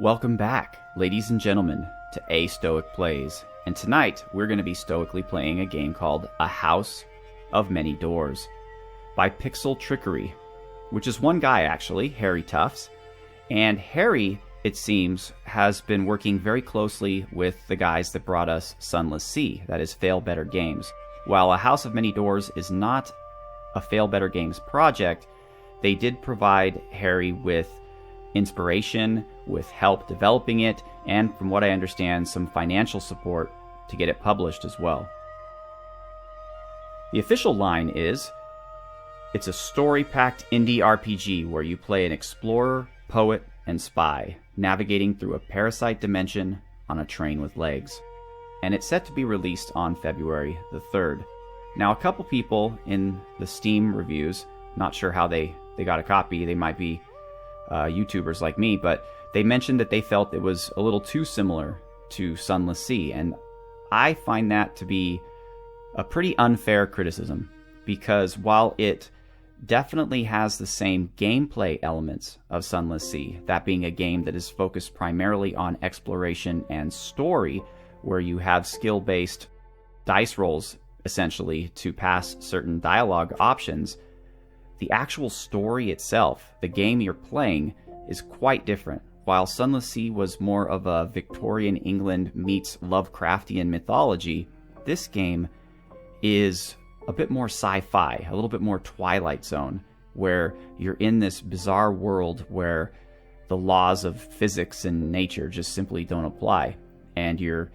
Welcome back, ladies and gentlemen, to A Stoic Plays. And tonight, we're going to be stoically playing a game called A House of Many Doors by Pixel Trickery, which is one guy, actually, Harry Tufts. And Harry, it seems, has been working very closely with the guys that brought us Sunless Sea, that is Fail Better Games. While A House of Many Doors is not a Fail Better Games project, they did provide Harry with inspiration, with help developing it, and from what I understand, some financial support to get it published as well. The official line is, it's a story-packed indie RPG where you play an explorer, poet, and spy, navigating through a parasite dimension on a train with legs. And it's set to be released on February the 3rd. Now, a couple people in the Steam reviews, not sure how they got a copy, they might be YouTubers like me, but they mentioned that they felt it was a little too similar to Sunless Sea, and I find that to be a pretty unfair criticism, because while it definitely has the same gameplay elements of Sunless Sea, that being a game that is focused primarily on exploration and story, where you have skill-based dice rolls, essentially, to pass certain dialogue options, the actual story itself, the game you're playing, is quite different. While Sunless Sea was more of a Victorian England meets Lovecraftian mythology, this game is a bit more sci-fi, a little bit more Twilight Zone, where you're in this bizarre world where the laws of physics and nature just simply don't apply. And you're,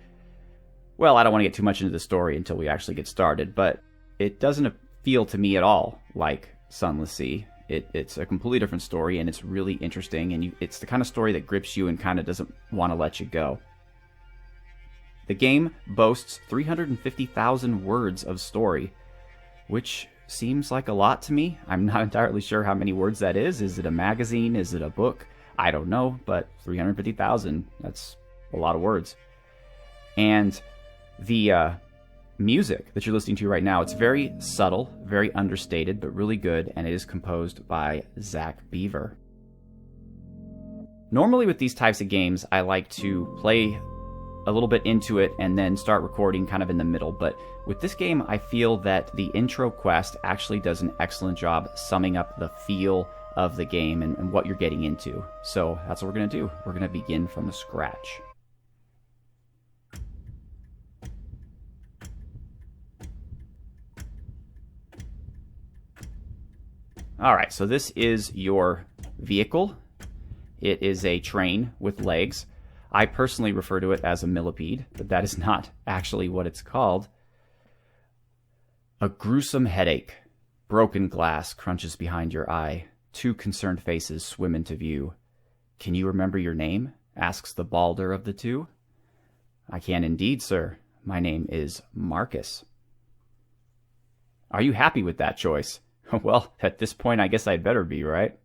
well, I don't want to get too much into the story until we actually get started, but it doesn't feel to me at all like Sunless Sea. It's a completely different story, and it's really interesting, and it's the kind of story that grips you and kind of doesn't want to let you go. The game boasts 350,000 words of story, which seems like a lot to me. I'm not entirely sure how many words that is. Is it a magazine? Is it a book? I don't know, but 350,000, that's a lot of words. And the music that you're listening to right now, it's very subtle, very understated, but really good, and it is composed by Zach Beaver. Normally with these types of games, I like to play a little bit into it and then start recording kind of in the middle, but with this game, I feel that the intro quest actually does an excellent job summing up the feel of the game and what you're getting into. So that's what we're going to do. We're going to begin from the scratch. All right, so this is your vehicle. It is a train with legs. I personally refer to it as a millipede, but that is not actually what it's called. A gruesome headache. Broken glass crunches behind your eye. Two concerned faces swim into view. Can you remember your name? Asks the balder of the two. I can indeed, sir. My name is Marcus. Are you happy with that choice? Well, at this point, I guess I'd better be, right?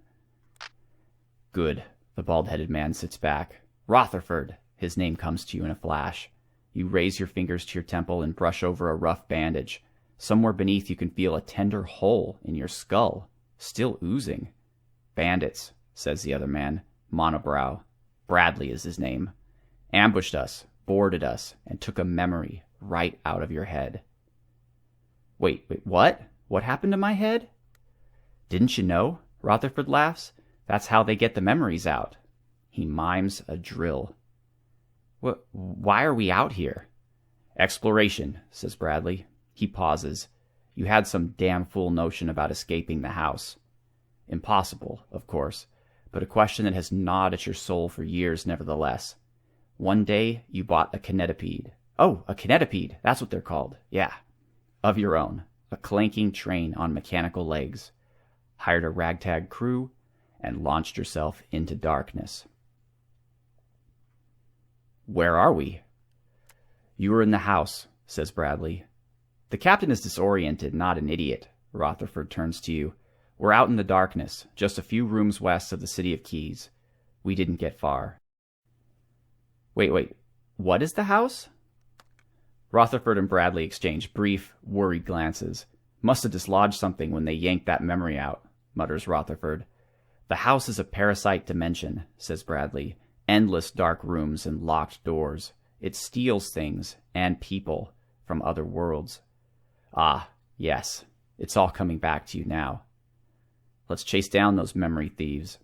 Good. The bald-headed man sits back. Rotherford. His name comes to you in a flash. You raise your fingers to your temple and brush over a rough bandage. Somewhere beneath you can feel a tender hole in your skull, still oozing. Bandits, says the other man, monobrow. Bradley is his name. Ambushed us, boarded us, and took a memory right out of your head. Wait, what? What happened to my head? Didn't you know? Rotherford laughs. That's how they get the memories out. He mimes a drill. Why are we out here? Exploration, says Bradley. He pauses. You had some damn fool notion about escaping the house. Impossible, of course, but a question that has gnawed at your soul for years nevertheless. One day you bought a kinetipede. Oh, a kinetipede, that's what they're called. Yeah. Of your own. A clanking train on mechanical legs. Hired a ragtag crew and launched yourself into darkness. Where are we? You are in the house, says Bradley. The captain is disoriented, not an idiot. Rotherford turns to you. We're out in the darkness, just a few rooms west of the city of Keys. We didn't get far. Wait, what is the house? Rotherford and Bradley exchange brief, worried glances. Must have dislodged something when they yanked that memory out, mutters Rotherford. The house is a parasite dimension, says Bradley. endless dark rooms and locked doors. It steals things and people from other worlds. Ah, yes, it's all coming back to you now. Let's chase down those memory thieves.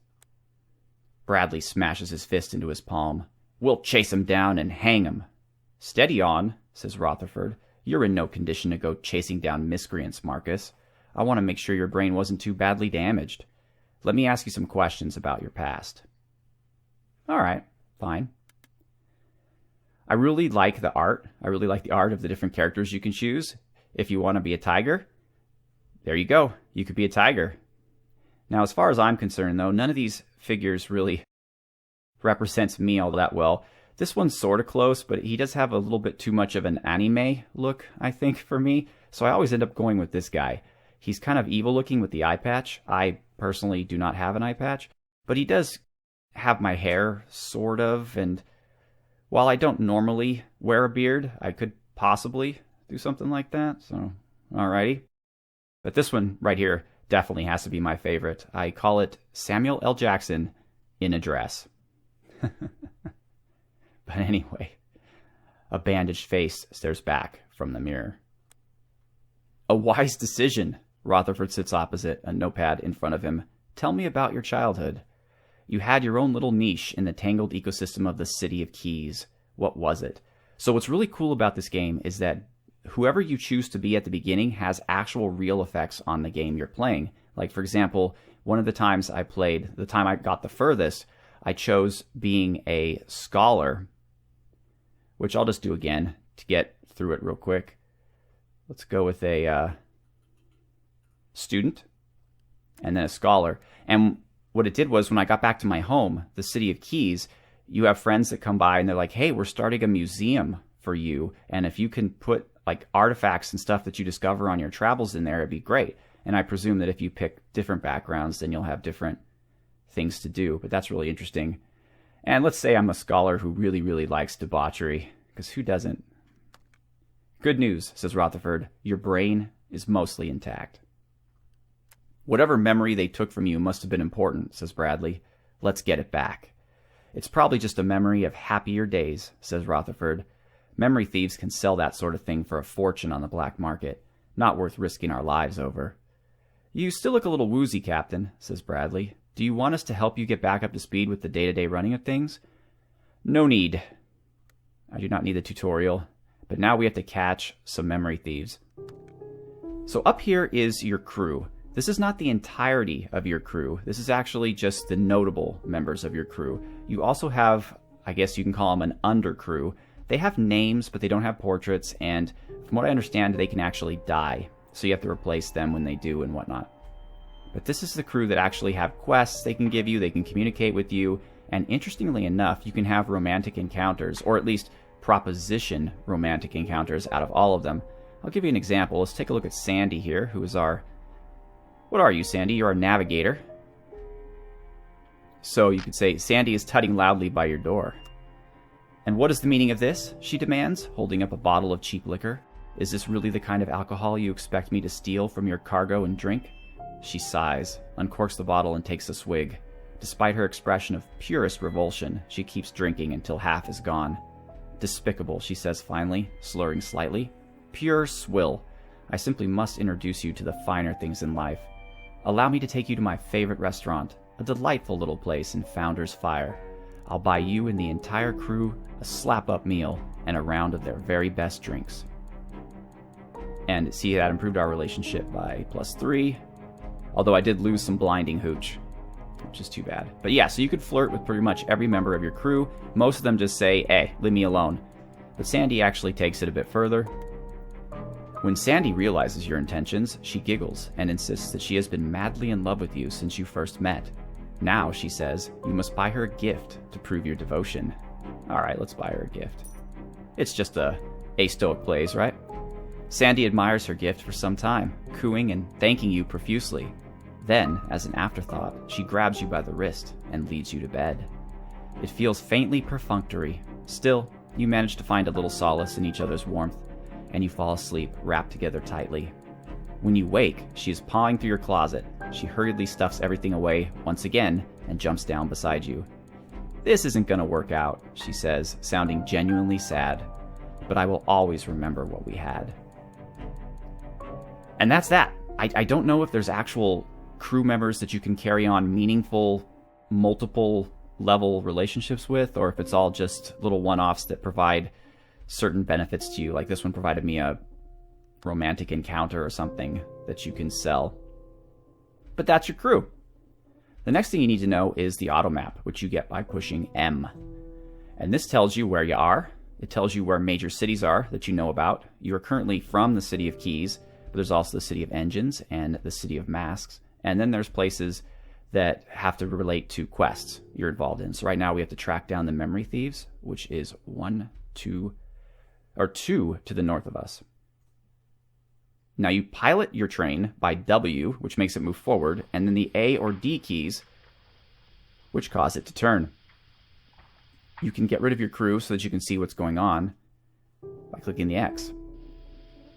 Bradley smashes his fist into his palm. We'll chase 'em down and hang 'em. Steady on, says Rutherford. You're in no condition to go chasing down miscreants, Marcus. I want to make sure your brain wasn't too badly damaged. Let me ask you some questions about your past. All right, fine. I really like the art. I really like the art of the different characters you can choose. If you want to be a tiger, there you go. You could be a tiger. Now, as far as I'm concerned, though, none of these figures really represents me all that well. This one's sort of close, but he does have a little bit too much of an anime look, I think, for me. So I always end up going with this guy. He's kind of evil looking with the eye patch. I personally do not have an eye patch, but he does have my hair, sort of, and while I don't normally wear a beard, I could possibly do something like that, so alrighty. But this one right here definitely has to be my favorite. I call it Samuel L. Jackson in a dress. But anyway, a bandaged face stares back from the mirror. A wise decision. Rutherford sits opposite, a notepad in front of him. Tell me about your childhood. You had your own little niche in the tangled ecosystem of the City of Keys. What was it? So what's really cool about this game is that whoever you choose to be at the beginning has actual real effects on the game you're playing. Like, for example, one of the times I played, the time I got the furthest, I chose being a scholar, which I'll just do again to get through it real quick. Let's go with a student and then a scholar. And what it did was when I got back to my home, the City of Keys, you have friends that come by and they're like, hey, we're starting a museum for you. And if you can put like artifacts and stuff that you discover on your travels in there, it'd be great. And I presume that if you pick different backgrounds, then you'll have different things to do. But that's really interesting. And let's say I'm a scholar who really, really likes debauchery, because who doesn't? Good news, says Rutherford. Your brain is mostly intact. Whatever memory they took from you must have been important, says Bradley. Let's get it back. It's probably just a memory of happier days, says Rutherford. Memory thieves can sell that sort of thing for a fortune on the black market. Not worth risking our lives over. You still look a little woozy, Captain, says Bradley. Do you want us to help you get back up to speed with the day-to-day running of things? No need. I do not need the tutorial, but now we have to catch some memory thieves. So up here is your crew. This is not the entirety of your crew. This is actually just the notable members of your crew. You also have, I guess you can call them an undercrew. They have names, but they don't have portraits, and from what I understand, they can actually die. So you have to replace them when they do and whatnot. But this is the crew that actually have quests they can give you, they can communicate with you, and interestingly enough, you can have romantic encounters, or at least proposition romantic encounters out of all of them. I'll give you an example. Let's take a look at Sandy here, who is our... What are you, Sandy? You're our navigator. So you could say, Sandy is tutting loudly by your door. And what is the meaning of this? She demands, holding up a bottle of cheap liquor. Is this really the kind of alcohol you expect me to steal from your cargo and drink? She sighs, uncorks the bottle and takes a swig. Despite her expression of purest revulsion, she keeps drinking until half is gone. Despicable, she says finally, slurring slightly. Pure swill. I simply must introduce you to the finer things in life. Allow me to take you to my favorite restaurant, a delightful little place in Founder's Fire. I'll buy you and the entire crew a slap-up meal and a round of their very best drinks. And see, that improved our relationship by +3. Although I did lose some blinding hooch, which is too bad. But yeah, so you could flirt with pretty much every member of your crew. Most of them just say, hey, leave me alone. But Sandy actually takes it a bit further. When Sandy realizes your intentions, she giggles and insists that she has been madly in love with you since you first met. Now, she says, you must buy her a gift to prove your devotion. Alright, let's buy her a gift. It's just a Stoic Plays, right? Sandy admires her gift for some time, cooing and thanking you profusely. Then, as an afterthought, she grabs you by the wrist and leads you to bed. It feels faintly perfunctory. Still, you manage to find a little solace in each other's warmth, and you fall asleep, wrapped together tightly. When you wake, she is pawing through your closet. She hurriedly stuffs everything away once again and jumps down beside you. "This isn't going to work out," she says, sounding genuinely sad. "But I will always remember what we had." And that's that. I don't know if there's actual crew members that you can carry on meaningful, multiple level relationships with, or if it's all just little one-offs that provide certain benefits to you. Like this one provided me a romantic encounter or something that you can sell. But that's your crew. The next thing you need to know is the Automap, which you get by pushing M. And this tells you where you are. It tells you where major cities are that you know about. You are currently from the City of Keys, but there's also the City of Engines and the City of Masks. And then there's places that have to relate to quests you're involved in. So right now we have to track down the memory thieves, which is two to the north of us. Now you pilot your train by W, which makes it move forward, and then the A or D keys, which cause it to turn. You can get rid of your crew so that you can see what's going on by clicking the X.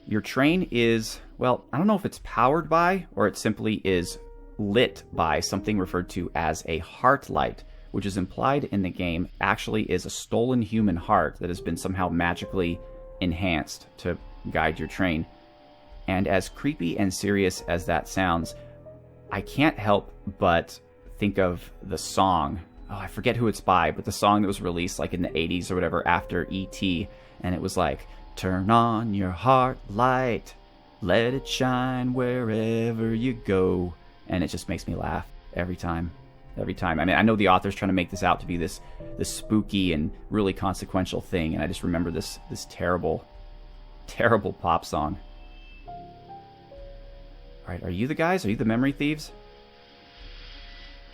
Your train is, well, I don't know if it's powered by or it simply is lit by something referred to as a heart light, which is implied in the game actually is a stolen human heart that has been somehow magically enhanced to guide your train. And as creepy and serious as that sounds, I can't help but think of the song. Oh, I forget who it's by, but the song that was released like in the 80s or whatever after E.T. And it was like, "Turn on your heart light, let it shine wherever you go." And it just makes me laugh every time. Every time. I mean, I know the author's trying to make this out to be this spooky and really consequential thing, and I just remember this terrible, terrible pop song. All right, are you the guys? Are you the memory thieves?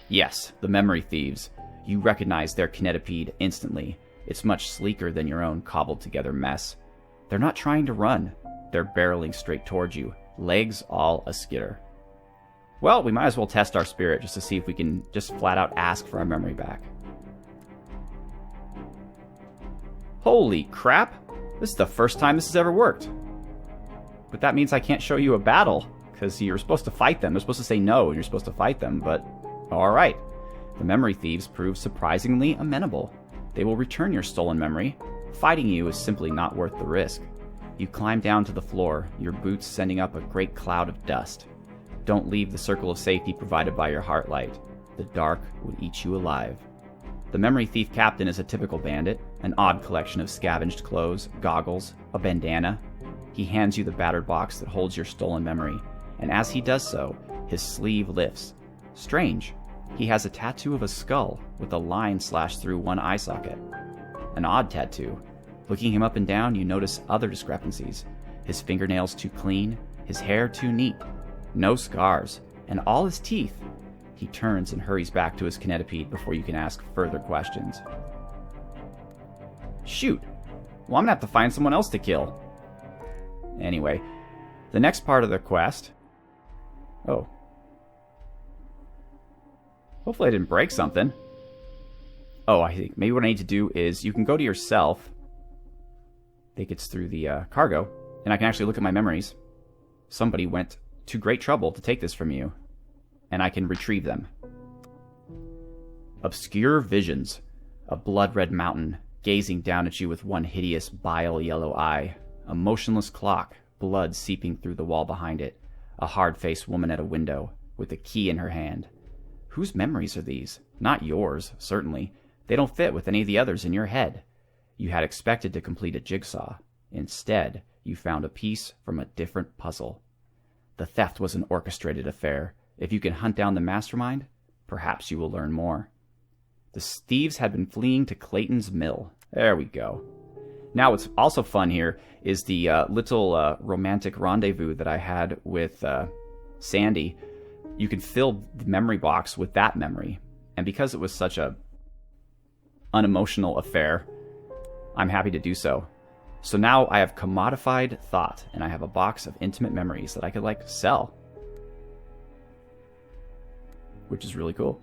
Yes, the memory thieves. You recognize their kinetipede instantly. It's much sleeker than your own cobbled-together mess. They're not trying to run. They're barreling straight towards you, legs all a-skitter. Well, we might as well test our spirit just to see if we can just flat out ask for our memory back. Holy crap! This is the first time this has ever worked. But that means I can't show you a battle, because you're supposed to fight them. They're supposed to say no, and you're supposed to fight them, but alright. The memory thieves prove surprisingly amenable. They will return your stolen memory. Fighting you is simply not worth the risk. You climb down to the floor, your boots sending up a great cloud of dust. Don't leave the circle of safety provided by your heart light. The dark would eat you alive. The memory thief captain is a typical bandit, an odd collection of scavenged clothes, goggles, a bandana. He hands you the battered box that holds your stolen memory, and as he does so, his sleeve lifts. Strange. He has a tattoo of a skull with a line slashed through one eye socket. An odd tattoo. Looking him up and down, you notice other discrepancies. His fingernails too clean, his hair too neat. No scars, and all his teeth. He turns and hurries back to his kinetipede before you can ask further questions. Shoot! Well, I'm gonna have to find someone else to kill. Anyway, the next part of the quest... Oh. Hopefully I didn't break something. Oh, I think maybe what I need to do is you can go to yourself. I think it's through the cargo, and I can actually look at my memories. Somebody went to great trouble to take this from you, and I can retrieve them. Obscure visions. A blood-red mountain, gazing down at you with one hideous bile-yellow eye. A motionless clock, blood seeping through the wall behind it. A hard-faced woman at a window, with a key in her hand. Whose memories are these? Not yours, certainly. They don't fit with any of the others in your head. You had expected to complete a jigsaw. Instead, you found a piece from a different puzzle. The theft was an orchestrated affair. If you can hunt down the mastermind, perhaps you will learn more. The thieves had been fleeing to Clayton's mill. There we go. Now what's also fun here is the little romantic rendezvous that I had with Sandy. You can fill the memory box with that memory. And because it was such a unemotional affair, I'm happy to do so. So now I have commodified thought, and I have a box of intimate memories that I could, sell. Which is really cool.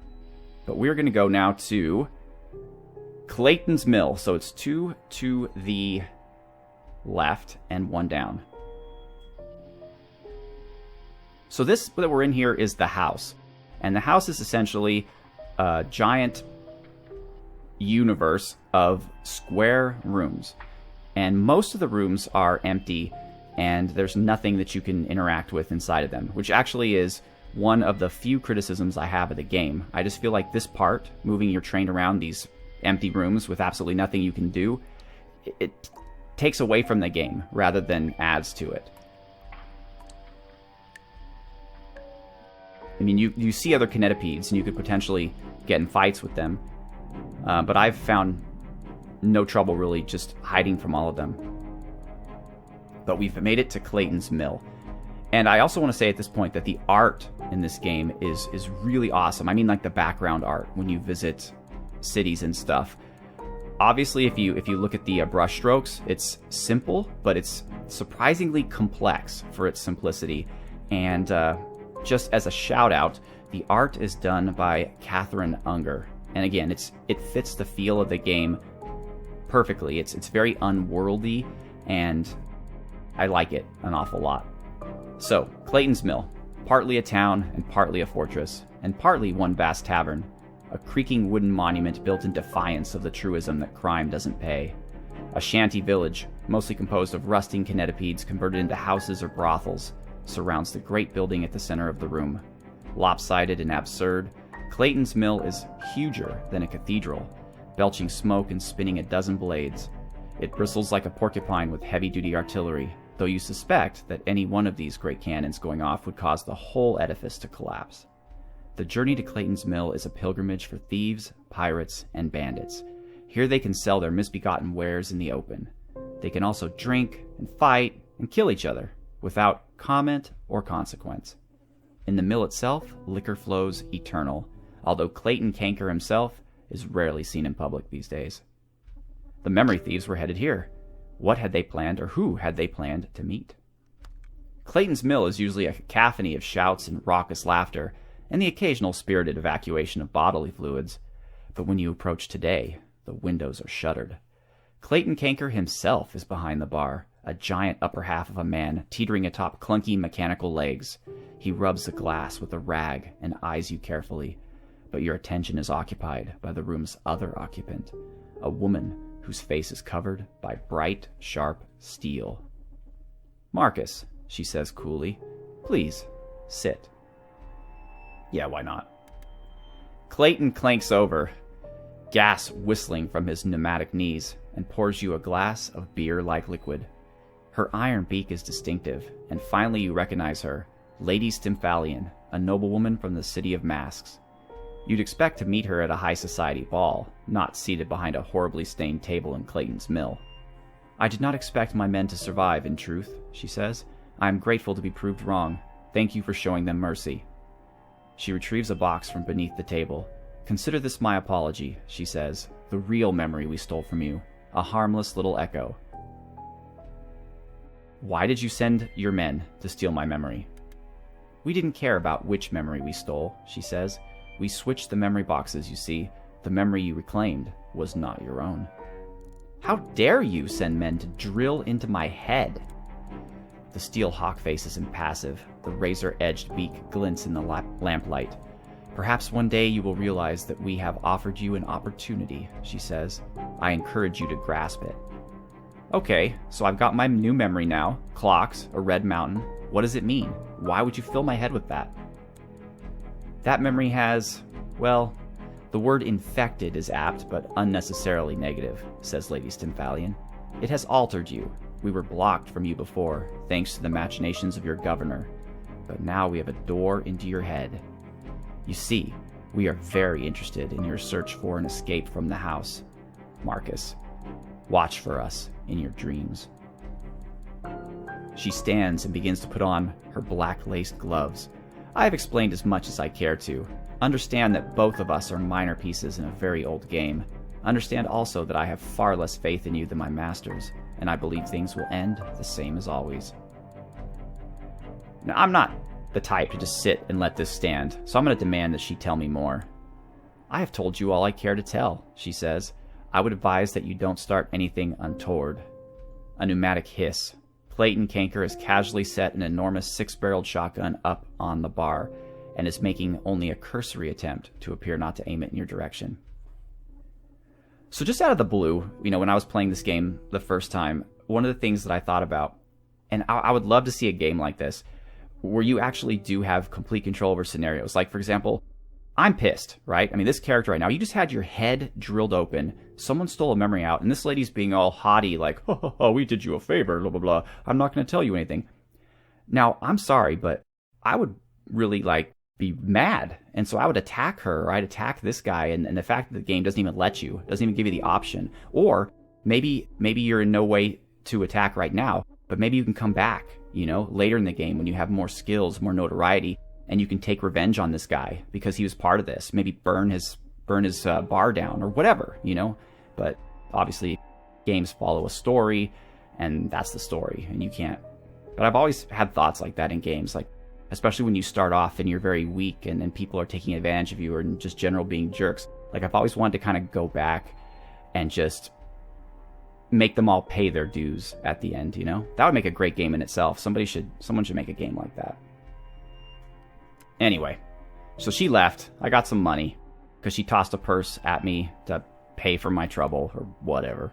But we're going to go now to Clayton's Mill. So it's 2 to the left and 1 down. So this that we're in here is the house. And the house is essentially a giant universe of square rooms. And most of the rooms are empty, and there's nothing that you can interact with inside of them, which actually is one of the few criticisms I have of the game. I just feel like this part, moving your train around these empty rooms with absolutely nothing you can do, it takes away from the game rather than adds to it. I mean, you see other kinetipedes, and you could potentially get in fights with them, but I've found no trouble really just hiding from all of them. But we've made it to Clayton's Mill. And I also want to say at this point that the art in this game is really awesome. I mean, like the background art when you visit cities and stuff. Obviously, if you look at the brush strokes, it's simple, but it's surprisingly complex for its simplicity. And just as a shout out, the art is done by Catherine Unger. And again, it fits the feel of the game perfectly. It's very unworldly, and I like it an awful lot. So, Clayton's Mill, partly a town and partly a fortress, and partly one vast tavern, a creaking wooden monument built in defiance of the truism that crime doesn't pay. A shanty village, mostly composed of rusting kinetipedes converted into houses or brothels, surrounds the great building at the center of the room. Lopsided and absurd, Clayton's Mill is huger than a cathedral, belching smoke and spinning a dozen blades. It bristles like a porcupine with heavy-duty artillery, though you suspect that any one of these great cannons going off would cause the whole edifice to collapse. The journey to Clayton's Mill is a pilgrimage for thieves, pirates, and bandits. Here they can sell their misbegotten wares in the open. They can also drink and fight and kill each other without comment or consequence. In the mill itself, liquor flows eternal, although Clayton Canker himself is rarely seen in public these days. The memory thieves were headed here. What had they planned, or who had they planned to meet? Clayton's Mill is usually a cacophony of shouts and raucous laughter, and the occasional spirited evacuation of bodily fluids. But when you approach today, the windows are shuttered. Clayton Canker himself is behind the bar, a giant upper half of a man teetering atop clunky mechanical legs. He rubs the glass with a rag and eyes you carefully, but your attention is occupied by the room's other occupant, a woman whose face is covered by bright, sharp steel. "Marcus," she says coolly, "please, sit." Yeah, why not? Clayton clanks over, gas whistling from his pneumatic knees, and pours you a glass of beer-like liquid. Her iron beak is distinctive, and finally you recognize her, Lady Stymphalian, a noblewoman from the City of Masks. You'd expect to meet her at a high society ball, not seated behind a horribly stained table in Clayton's Mill. "I did not expect my men to survive, in truth," she says. "I am grateful to be proved wrong. Thank you for showing them mercy." She retrieves a box from beneath the table. "Consider this my apology," she says. "The real memory we stole from you. A harmless little echo." "Why did you send your men to steal my memory?" "We didn't care about which memory we stole," she says. "We switched the memory boxes, you see. The memory you reclaimed was not your own." "How dare you send men to drill into my head?" The steel hawk face is impassive. The razor-edged beak glints in the lamplight. "Perhaps one day you will realize that we have offered you an opportunity," she says. "I encourage you to grasp it." "Okay, so I've got my new memory now. Clocks, a red mountain. What does it mean? Why would you fill my head with that?" "That memory has, well, the word infected is apt, but unnecessarily negative," says Lady Stymphalian. "It has altered you. We were blocked from you before, thanks to the machinations of your governor. But now we have a door into your head. You see, we are very interested in your search for an escape from the house. Marcus, watch for us in your dreams." She stands and begins to put on her black-laced gloves. I have explained as much as I care to. Understand that both of us are minor pieces in a very old game. Understand also that I have far less faith in you than my masters, and I believe things will end the same as always. Now, I'm not the type to just sit and let this stand, so I'm going to demand that she tell me more. "I have told you all I care to tell," she says. "I would advise that you don't start anything untoward." A pneumatic hiss. Clayton Canker has casually set an enormous six-barreled shotgun up on the bar, and is making only a cursory attempt to appear not to aim it in your direction. So just out of the blue, when I was playing this game the first time, one of the things that I thought about, and I would love to see a game like this, where you actually do have complete control over scenarios. Like, for example, I'm pissed, right? I mean, this character right now, you just had your head drilled open, someone stole a memory out, and this lady's being all haughty, like, oh, we did you a favor, blah, blah, blah. I'm not going to tell you anything. Now, I'm sorry, but I would really, be mad. And so I would attack her, or I'd attack this guy, and the fact that the game doesn't even let you, doesn't even give you the option. Or maybe you're in no way to attack right now, but maybe you can come back, later in the game when you have more skills, more notoriety, and you can take revenge on this guy because he was part of this. Maybe burn his bar down or whatever, But obviously, games follow a story, and that's the story, and you can't. But I've always had thoughts like that in games, especially when you start off and you're very weak and people are taking advantage of you or just general being jerks. I've always wanted to kind of go back and just make them all pay their dues at the end, That would make a great game in itself. Someone should make a game like that. Anyway, so she left. I got some money because she tossed a purse at me to pay for my trouble or whatever.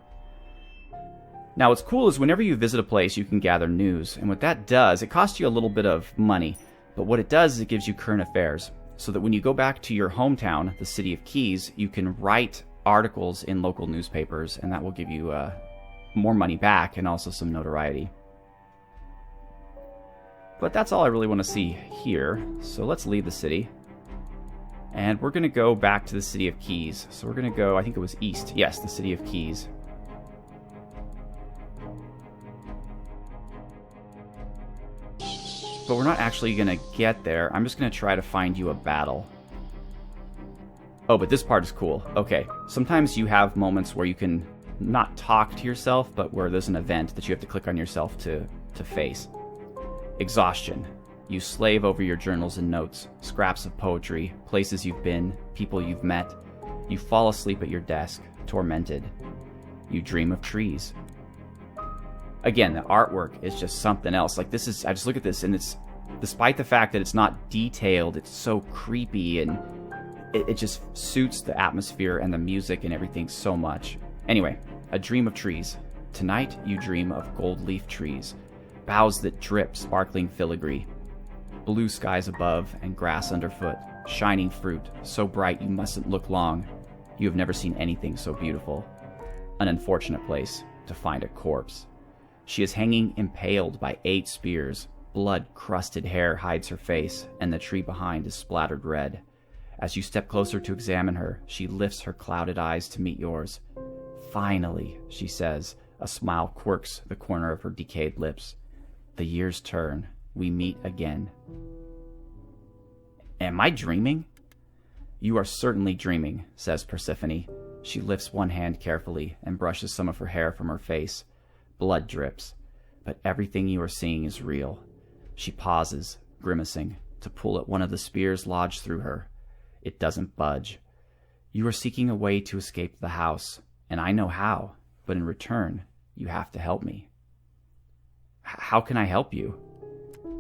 Now, what's cool is whenever you visit a place, you can gather news. And what that does, it costs you a little bit of money. But what it does is it gives you current affairs. So that when you go back to your hometown, the city of Keys, you can write articles in local newspapers. And that will give you more money back and also some notoriety. But that's all I really want to see here. So let's leave the city. And we're going to go back to the city of Keys. So we're going to go, I think it was east. Yes, the city of Keys. But we're not actually going to get there. I'm just going to try to find you a battle. Oh, but this part is cool. Okay, sometimes you have moments where you can not talk to yourself, but where there's an event that you have to click on yourself to face. Exhaustion. You slave over your journals and notes, scraps of poetry, places you've been, people you've met. You fall asleep at your desk, tormented. You dream of trees. Again, the artwork is just something else. I just look at this and it's, despite the fact that it's not detailed, it's so creepy and it just suits the atmosphere and the music and everything so much. Anyway, a dream of trees. Tonight you dream of gold leaf trees, boughs that drip sparkling filigree, blue skies above and grass underfoot, shining fruit, so bright you mustn't look long. You have never seen anything so beautiful. An unfortunate place to find a corpse. She is hanging impaled by 8 spears. Blood-crusted hair hides her face, and the tree behind is splattered red. As you step closer to examine her, she lifts her clouded eyes to meet yours. Finally, she says, a smile quirks the corner of her decayed lips. The years turn. We meet again. Am I dreaming? You are certainly dreaming, says Persephone. She lifts one hand carefully and brushes some of her hair from her face. Blood drips, but everything you are seeing is real. She pauses, grimacing, to pull at one of the spears lodged through her. It doesn't budge. You are seeking a way to escape the house, and I know how, but in return, you have to help me. How can I help you?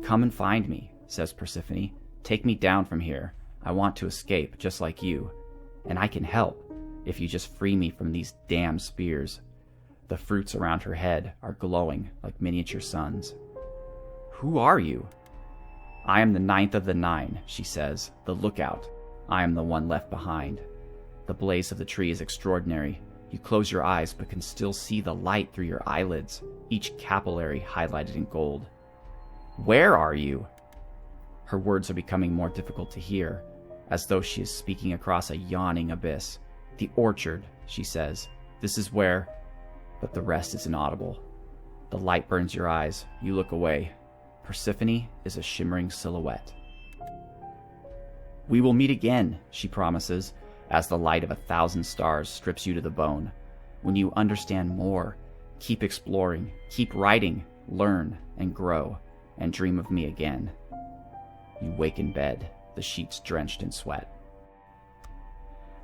Come and find me, says Persephone. Take me down from here. I want to escape, just like you. And I can help, if you just free me from these damn spears. The fruits around her head are glowing like miniature suns. Who are you? I am the 9th of the 9, she says, the lookout. I am the one left behind. The blaze of the tree is extraordinary. You close your eyes but can still see the light through your eyelids, each capillary highlighted in gold. Where are you? Her words are becoming more difficult to hear, as though she is speaking across a yawning abyss. The orchard, she says. This is where... But the rest is inaudible. The light burns your eyes. You look away. Persephone is a shimmering silhouette. We will meet again, she promises, as the light of 1,000 stars strips you to the bone. When you understand more, keep exploring, keep writing, learn and grow, and dream of me again. You wake in bed, the sheets drenched in sweat.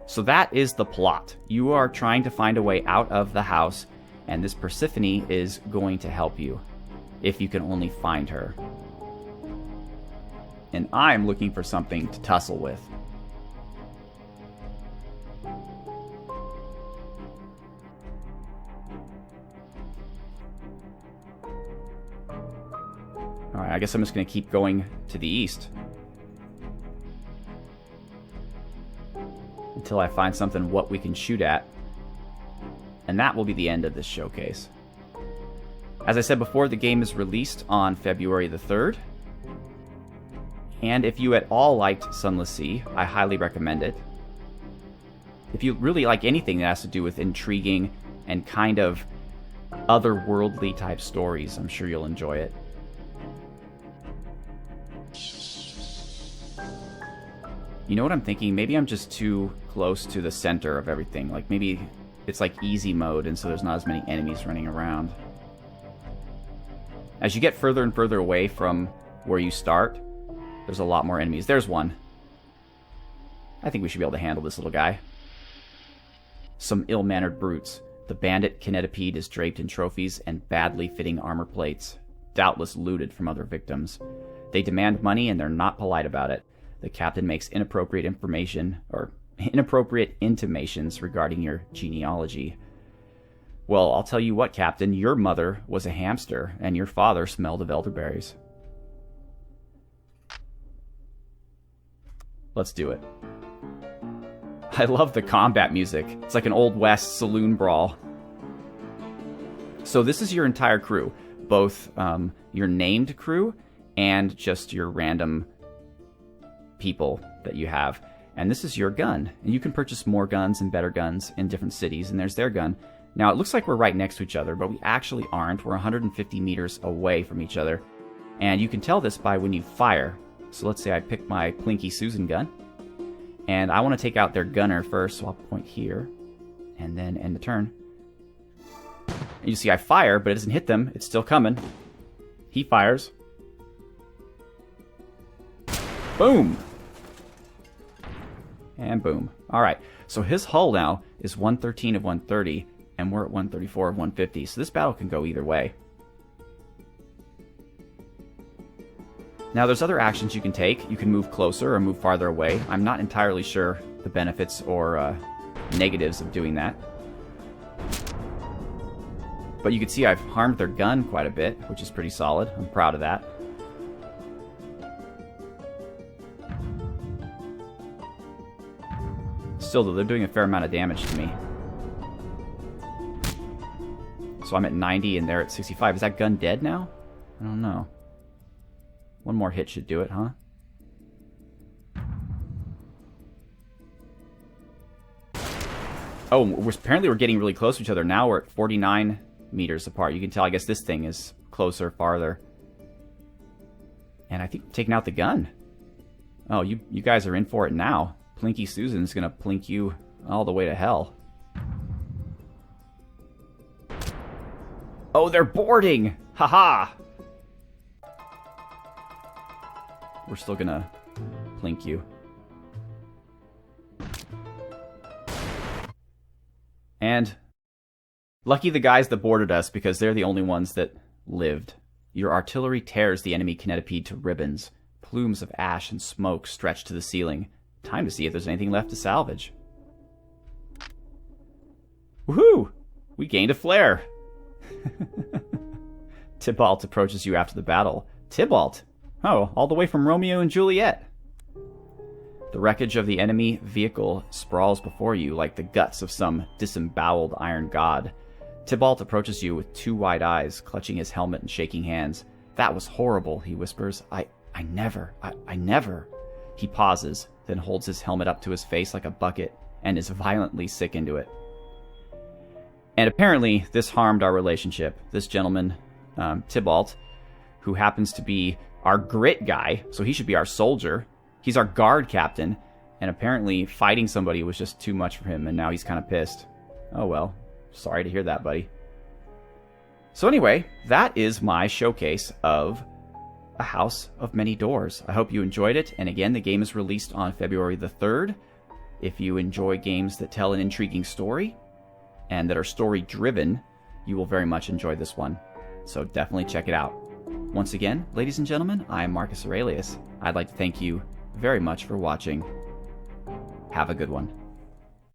So that is the plot. You are trying to find a way out of the house, and this Persephone is going to help you, if you can only find her. And I'm looking for something to tussle with. Alright, I guess I'm just going to keep going to the east. Until I find something what we can shoot at. And that will be the end of this showcase. As I said before, the game is released on February the 3rd. And if you at all liked Sunless Sea, I highly recommend it. If you really like anything that has to do with intriguing and kind of otherworldly type stories, I'm sure you'll enjoy it. You know what I'm thinking? Maybe I'm just too close to the center of everything. Like maybe it's like easy mode and so there's not as many enemies running around. As you get further and further away from where you start, there's a lot more enemies. There's one. I think we should be able to handle this little guy. Some ill-mannered brutes. The bandit kinetipede is draped in trophies and badly fitting armor plates, doubtless looted from other victims. They demand money and they're not polite about it. The captain makes inappropriate intimations regarding your genealogy. Well, I'll tell you what, Captain, your mother was a hamster, and your father smelled of elderberries. Let's do it. I love the combat music. It's like an Old West saloon brawl. So this is your entire crew, both your named crew and just your random people that you have. And this is your gun. And you can purchase more guns and better guns in different cities, and there's their gun. Now, it looks like we're right next to each other, but we actually aren't. We're 150 meters away from each other. And you can tell this by when you fire. So let's say I pick my Plinky Susan gun. And I want to take out their gunner first, so I'll point here. And then end the turn. And you see I fire, but it doesn't hit them. It's still coming. He fires. Boom! And boom. Alright, so his hull now is 113 of 130. And we're at 134 of 150, so this battle can go either way. Now, there's other actions you can take. You can move closer or move farther away. I'm not entirely sure the benefits or negatives of doing that. But you can see I've harmed their gun quite a bit, which is pretty solid. I'm proud of that. Still, though, they're doing a fair amount of damage to me. So I'm at 90 and they're at 65. Is that gun dead now? I don't know. One more hit should do it, huh? Oh, apparently we're getting really close to each other. Now we're at 49 meters apart. You can tell, I guess this thing is closer, farther. And I think taking out the gun. Oh, you guys are in for it now. Plinky Susan's gonna plink you all the way to hell. Oh, they're boarding! Haha! We're still gonna plink you. And lucky the guys that boarded us, because they're the only ones that lived. Your artillery tears the enemy kinetipede to ribbons. Plumes of ash and smoke stretch to the ceiling. Time to see if there's anything left to salvage. Woohoo! We gained a flare! Tybalt approaches you after the battle. Tybalt? Oh, all the way from Romeo and Juliet. The wreckage of the enemy vehicle sprawls before you like the guts of some disemboweled iron god. Tybalt approaches you with two wide eyes, clutching his helmet and shaking hands. That was horrible, he whispers. I never. He pauses, then holds his helmet up to his face like a bucket, and is violently sick into it. And apparently, this harmed our relationship. This gentleman, Tybalt, who happens to be our grit guy, so he should be our soldier. He's our guard captain, and apparently fighting somebody was just too much for him, and now he's kind of pissed. Oh well, sorry to hear that, buddy. So anyway, that is my showcase of A House of Many Doors. I hope you enjoyed it, and again, the game is released on February the 3rd. If you enjoy games that tell an intriguing story, and that are story-driven, you will very much enjoy this one. So definitely check it out. Once again, ladies and gentlemen, I am Marcus Aurelius. I'd like to thank you very much for watching. Have a good one.